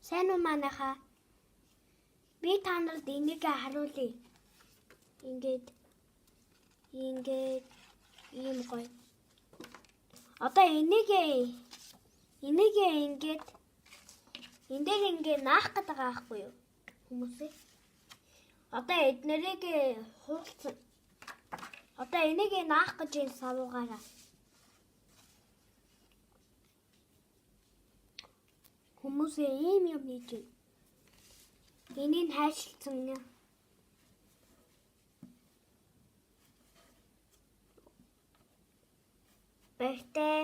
Сайн уу манайхаа? Би та нарт энийг харуулъя. Ингээд ийм гоё. Одоо энийг ингээд наах гэдэг аахгүй юу? Хүмүүсээ. Одоо эднэрийг хуралцсан. Одоо энийг наах гэж энэ савуугаараа. Хүмүүсээ ийм юм хийж байна. Энийг хайшилсан юм. Бэртээ.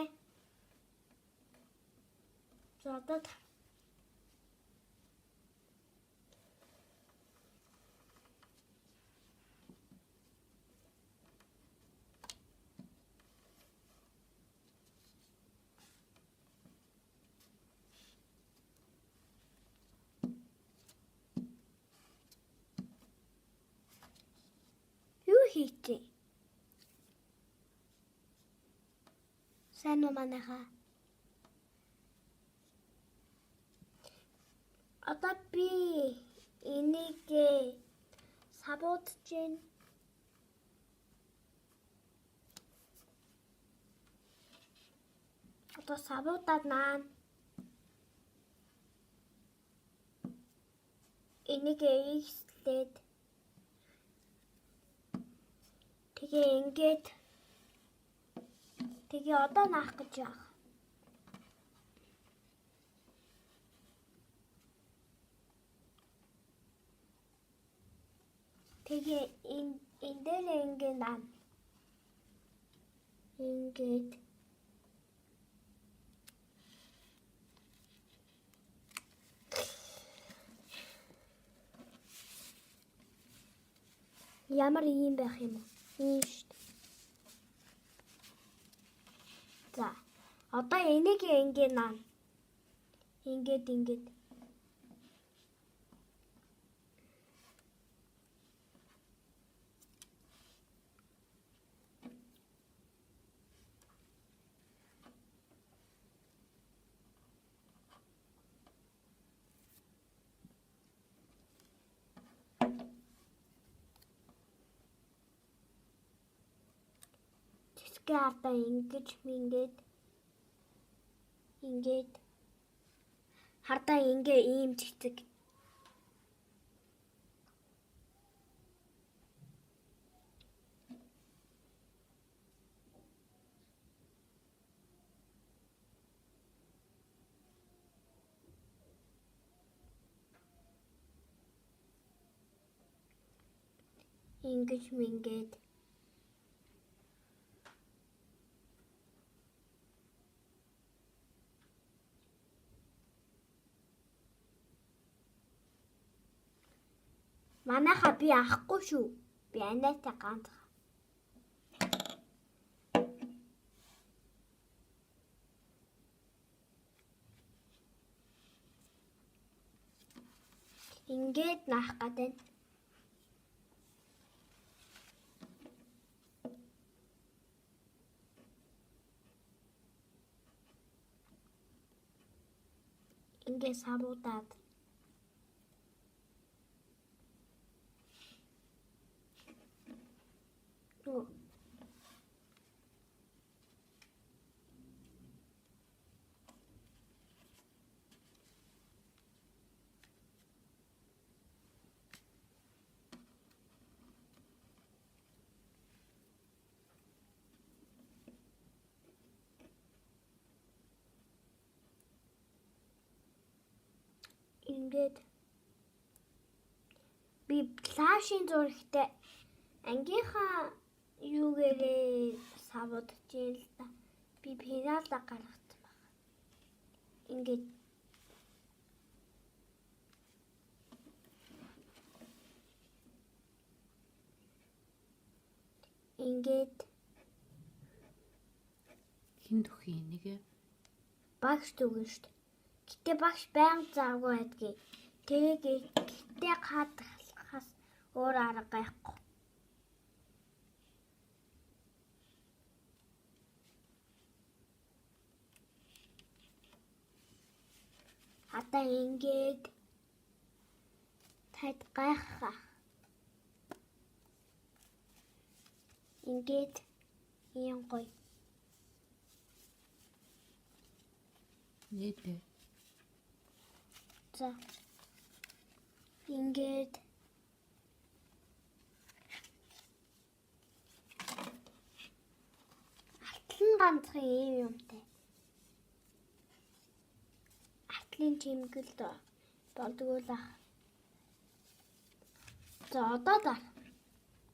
Зодод. Юу хийчих? Сайн уу манайхаа? Одоо би энийг сабуудж байна. Одоо сабуудаад наана. Энийг ийслээд тэгээ ингээд тэгээ одоо наах гэж яах. Тэгээ энэ дээр ингээд наана. Ингээд ямар юм байх юм бэ? Ийм шүү дээ. За. Одоо энийг ингээд наана. Ингээд Ардаа ингээд хардаа ингээ ийм цэцэг. Ингэж мингээд манайхаа би авахгүй шүү. Би анаатай ганцхан. Ингээд наах гэдэг. Ингээд сабуудаад ингээд би флашын зурагтай ангийнхаа юугээрээ савуудж ийн л та. Би пенала гаргацсан байна. Ингээд хин төхий нэг багш дүгэн шүү дээ. Гэтэ багш байнга заагүй байдгийг. Тэгээ гэтээ хадгалахаас өөр арга байхгүй. Одоо ингээд тад гайхах. Ингээд ийм гоё. Нээдэ. За. Ингээд артлан ганцхан ийм юмтай. Артлын чимгэл болдгоо л ах. За одоо дараа.